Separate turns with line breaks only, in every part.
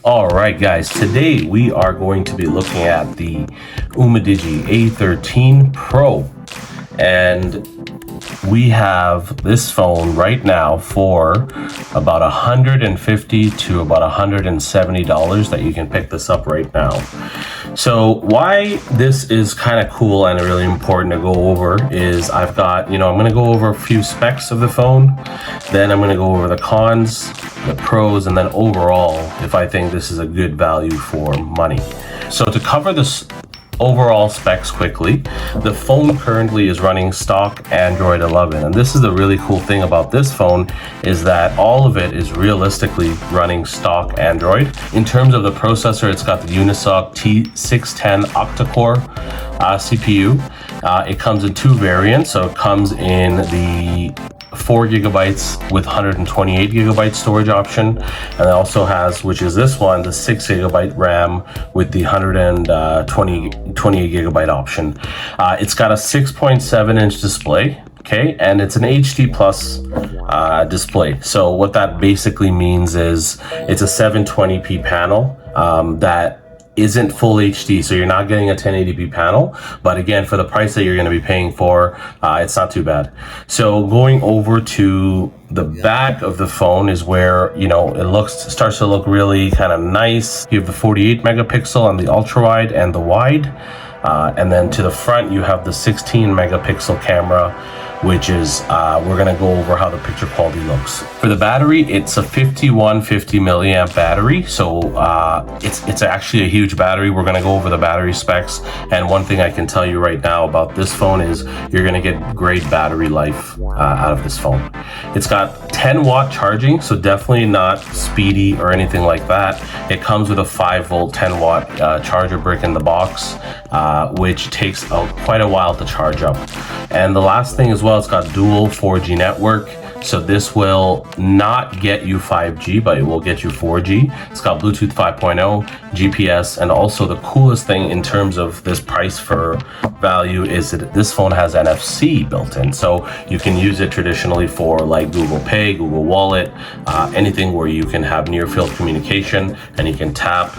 All right, guys, today we are going to be looking at the Umidigi A13 Pro, and we have this phone right now for about $150 to about $170 that you can pick this up right now. So why this is kind of cool and really important to go over is I've got, I'm going to go over a few specs of the phone, then I'm going to go over the cons, the pros, and then overall if I think this is a good value for money. So to cover this overall specs quickly, the phone currently is running stock Android 11, and this is the really cool thing about this phone is that all of it is realistically running stock Android. In terms of the processor, it's got the Unisoc T610 octa-core CPU. It comes in two variants, so it comes in the 4 gigabytes with 128 gigabyte storage option, and it also has, which is this one, the 6 gigabyte RAM with the 128 gigabyte option. It's got a 6.7 inch display, okay, and it's an HD plus display. So what that basically means is it's a 720p panel that isn't full HD, so you're not getting a 1080p panel, but again, for the price that you're going to be paying for, it's not too bad. So going over to the back of the phone is where it starts to look really kind of nice. You have the 48 megapixel on the ultra wide and the wide, and then to the front you have the 16 megapixel camera, which is we're going to go over how the picture quality looks. For the battery, it's a 5150 milliamp battery, so it's actually a huge battery. We're going to go over the battery specs, and one thing I can tell you right now about this phone is you're going to get great battery life out of this phone. It's got 10 watt charging, so definitely not speedy or anything like that. It comes with a 5 volt 10 watt charger brick in the box, which takes quite a while to charge up. And the last thing as well, it's got dual 4G network. So this will not get you 5G, but it will get you 4G. It's got Bluetooth 5.0, GPS, and also the coolest thing in terms of this price for value is that this phone has NFC built in. So you can use it traditionally for like Google Pay, Google Wallet, anything where you can have near field communication and you can tap.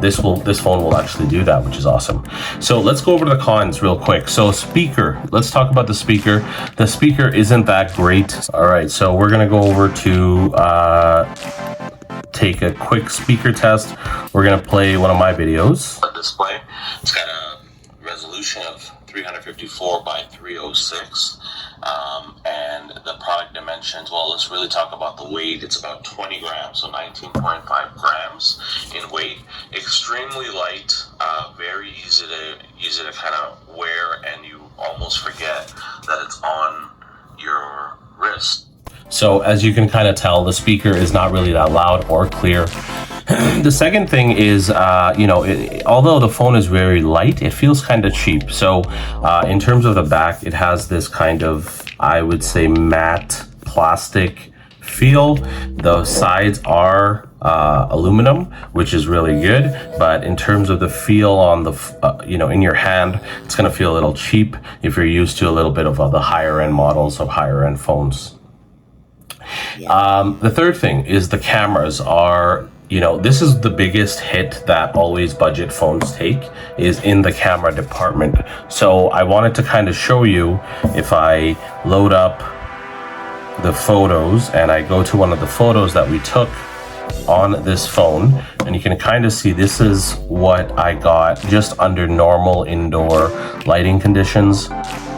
This phone will actually do that, which is awesome. So let's go over to the cons real quick. So speaker, let's talk about the speaker. The speaker isn't that great. All right, so we're gonna go over to take a quick speaker test. We're gonna play one of my videos. Display. It's got a resolution of 354 by 306, and the product dimensions. Well, let's really talk about the weight. It's about 20 grams, so 19.5 grams in weight. Extremely light, very easy to kind of wear, and you almost forget that it's on your wrist. So as you can kind of tell, the speaker is not really that loud or clear. The second thing is, although the phone is very light, it feels kind of cheap. So in terms of the back, it has this kind of, I would say, matte plastic feel. The sides are aluminum, which is really good, but in terms of the feel on the in your hand, it's going to feel a little cheap if you're used to a little bit of the higher end models of higher end phones. The third thing is the cameras are, this is the biggest hit that always budget phones take, is in the camera department. So I wanted to kind of show you, if I load up the photos and I go to one of the photos that we took on this phone, and you can kind of see this is what I got just under normal indoor lighting conditions,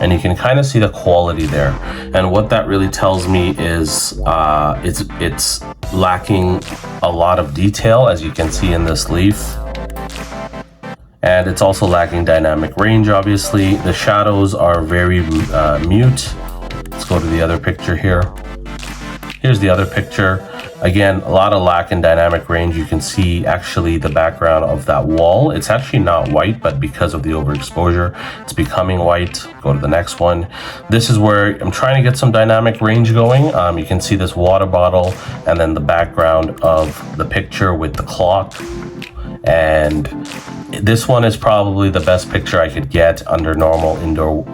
and you can kind of see the quality there. And what that really tells me is it's lacking a lot of detail, as you can see in this leaf, and it's also lacking dynamic range. Obviously the shadows are very mute. Let's go to the other picture here. Here's the other picture. Again, a lot of lack in dynamic range. You can see actually the background of that wall. It's actually not white, but because of the overexposure, it's becoming white. Go to the next one. This is where I'm trying to get some dynamic range going. You can see this water bottle and then the background of the picture with the clock. And this one is probably the best picture I could get under normal indoor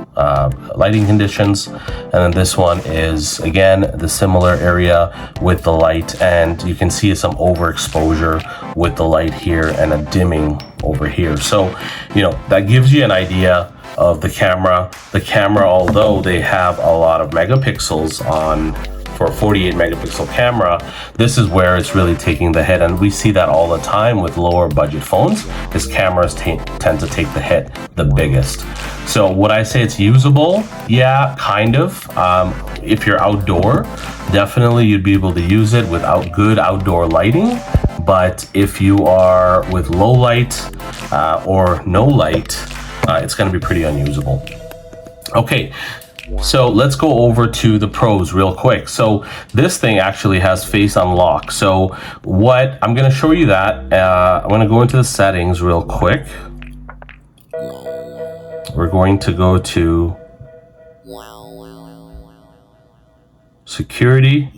lighting conditions. And then this one is, again, the similar area with the light, and you can see some overexposure with the light here and a dimming over here. So, you know, that gives you an idea of the camera. The camera, although they have a lot of megapixels on, for a 48 megapixel camera, this is where it's really taking the hit. And we see that all the time with lower budget phones, because cameras tend to take the hit the biggest. So would I say it's usable? Yeah, kind of. If you're outdoor, definitely you'd be able to use it without good outdoor lighting. But if you are with low light or no light, it's going to be pretty unusable. Okay, so let's go over to the pros real quick. So this thing actually has face unlock. So what I'm going to show you that. I'm going to go into the settings real quick. We're going to go to security.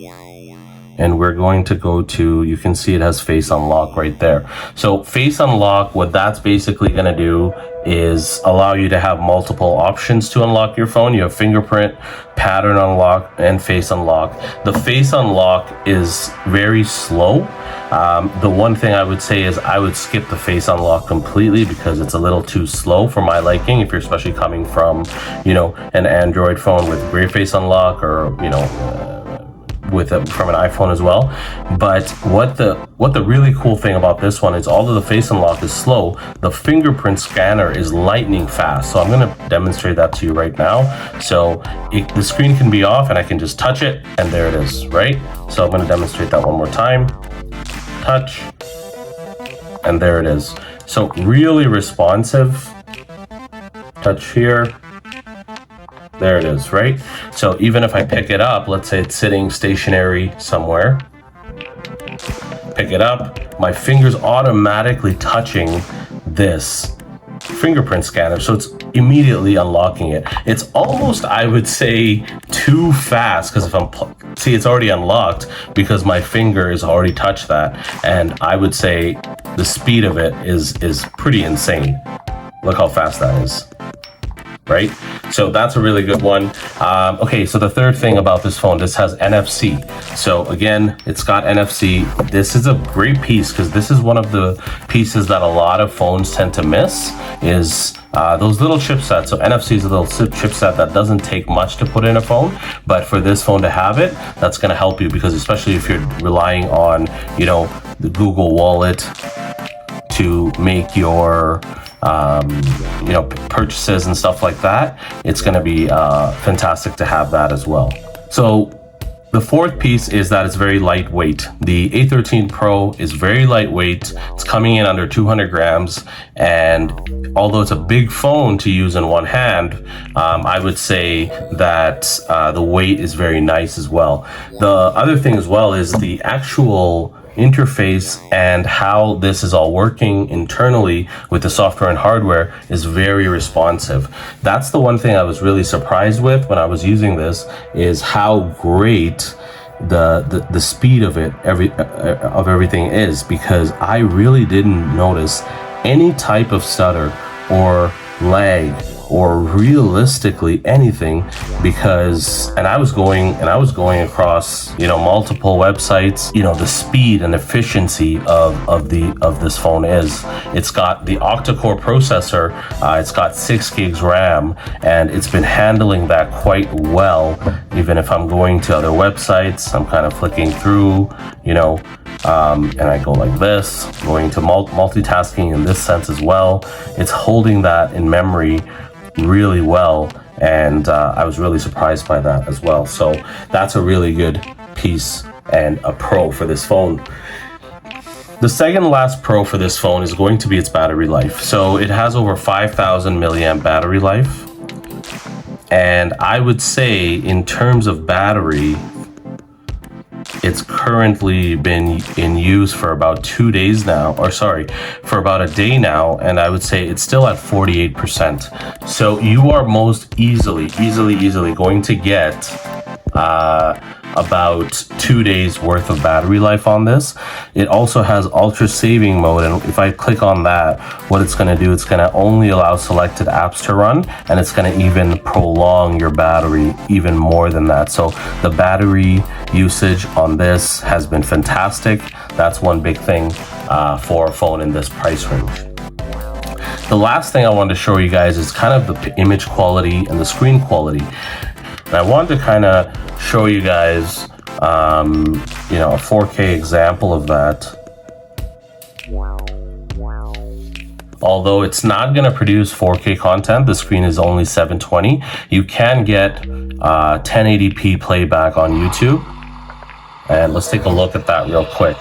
And we're going to go to, you can see it has face unlock right there. So face unlock, what that's basically going to do is allow you to have multiple options to unlock your phone. You have fingerprint, pattern unlock, and face unlock. The face unlock is very slow. The one thing I would say is I would skip the face unlock completely because it's a little too slow for my liking, if you're especially coming from, you know, an Android phone with great face unlock, or, you know, from an iPhone as well. But what the really cool thing about this one is, although the face unlock is slow, the fingerprint scanner is lightning fast. So I'm going to demonstrate that to you right now. So the screen can be off and I can just touch it and there it is, right? So I'm going to demonstrate that one more time. Touch, and there it is. So really responsive. Touch here. There it is, right? So even if I pick it up, let's say it's sitting stationary somewhere, pick it up, my finger's automatically touching this fingerprint scanner, so it's immediately unlocking it. It's almost, I would say, too fast, because if I'm, see, it's already unlocked because my finger has already touched that, and I would say the speed of it is pretty insane. Look how fast that is. Right? So that's a really good one. Okay, so the third thing about this phone, this has NFC. So again, it's got NFC. This is a great piece because this is one of the pieces that a lot of phones tend to miss, is those little chipsets. So NFC is a little chipset that doesn't take much to put in a phone, but for this phone to have it, that's going to help you, because especially if you're relying on, you know, the Google Wallet to make your you know, purchases and stuff like that, it's going to be fantastic to have that as well. So the fourth piece is that it's very lightweight. The A13 Pro is very lightweight. It's coming in under 200 grams. And although it's a big phone to use in one hand, I would say that the weight is very nice as well. The other thing as well is the actual interface and how this is all working internally with the software and hardware is very responsive. That's the one thing I was really surprised with when I was using this, is how great the speed of it of everything is, because I really didn't notice any type of stutter or lag or realistically anything, because I was going across, you know, multiple websites. You know, the speed and efficiency of this phone is, it's got the octa-core processor, it's got 6 gigs RAM, and it's been handling that quite well. Even if I'm going to other websites, I'm kind of flicking through, you know, and I go like this, going to multitasking in this sense as well. It's holding that in memory really well, and I was really surprised by that as well. So that's a really good piece and a pro for this phone. The second last pro for this phone is going to be its battery life. So it has over 5,000 milliamp battery life, and I would say in terms of battery, it's currently been in use for about 2 days now, or sorry, for about a day now, and I would say it's still at 48%. So you are most easily going to get a about 2 days worth of battery life on this. It also has ultra saving mode, and if I click on that, what it's going to do, it's going to only allow selected apps to run, and it's going to even prolong your battery even more than that. So the battery usage on this has been fantastic. That's one big thing for a phone in this price range. The last thing I wanted to show you guys is kind of the image quality and the screen quality. And I wanted to kind of show you guys, a 4K example of that. Although it's not going to produce 4K content, the screen is only 720. You can get 1080p playback on YouTube. And let's take a look at that real quick.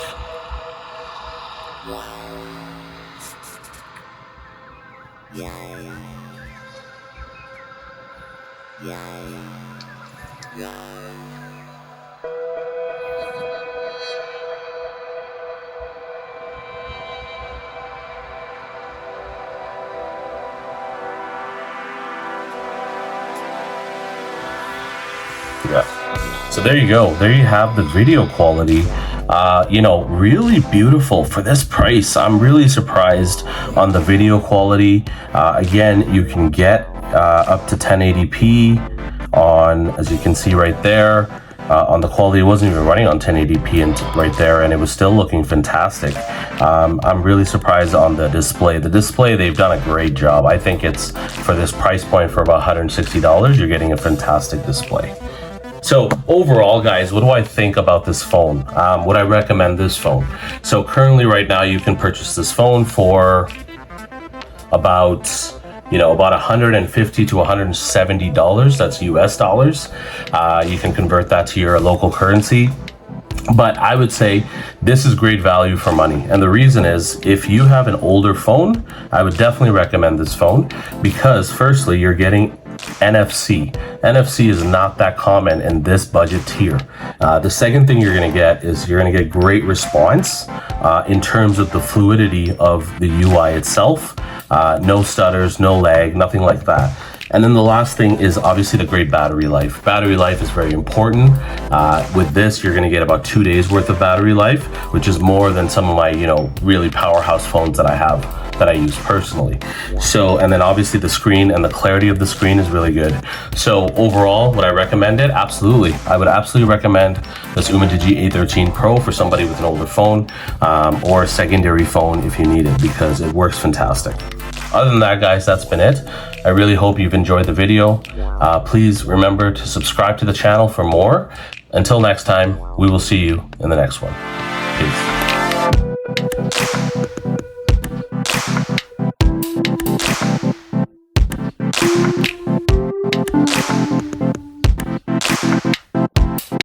Yeah. So there you go. There you have the video quality. Really beautiful for this price. I'm really surprised on the video quality. Again, you can get up to 1080p on, as you can see right there. On the quality, it wasn't even running on 1080p and right there, and it was still looking fantastic. I'm really surprised on the display. The display, they've done a great job. I think it's, for this price point, for about $160, you're getting a fantastic display. So overall, guys, what do I think about this phone? Would I recommend this phone? So currently right now you can purchase this phone for about $150 to $170. That's US dollars. You can convert that to your local currency. But I would say this is great value for money. And the reason is, if you have an older phone, I would definitely recommend this phone because firstly, you're getting NFC. NFC is not that common in this budget tier. The second thing you're going to get is you're going to get great response in terms of the fluidity of the UI itself. No stutters, no lag, nothing like that. And then the last thing is obviously the great battery life. Battery life is very important. With this, you're gonna get about 2 days worth of battery life, which is more than some of my, really powerhouse phones that I have, that I use personally. So, and then obviously the screen and the clarity of the screen is really good. So overall, would I recommend it? Absolutely. I would absolutely recommend this Umidigi A13 Pro for somebody with an older phone, or a secondary phone if you need it, because it works fantastic. Other than that, guys, that's been it. I really hope you've enjoyed the video. Please remember to subscribe to the channel for more. Until next time, we will see you in the next one. Peace.